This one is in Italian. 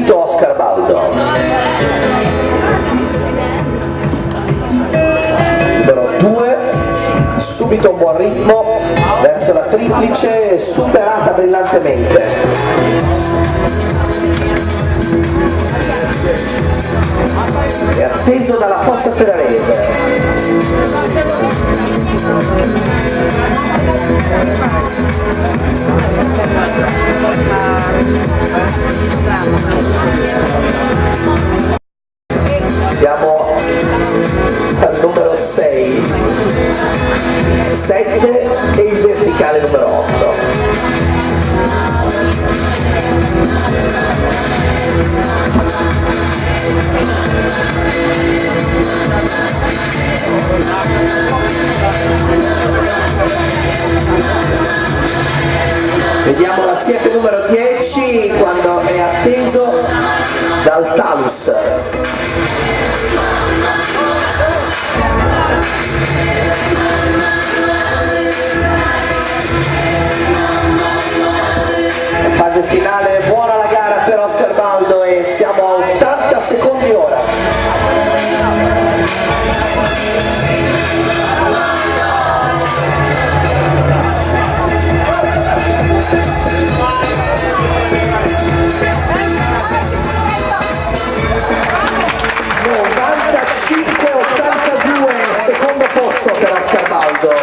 subito Oscar Baldo. Numero 2, subito un buon ritmo verso la triplice, superata brillantemente. È atteso dalla fossa ferrarese. Siamo al numero 6, 7 e il verticale numero 8. Vediamo la siepe numero 10 quando è atteso dal talus. Fase finale, buona la gara per Oscar Baldo e siamo a 80 secondi ora. Secondo posto per Oscar Baldo.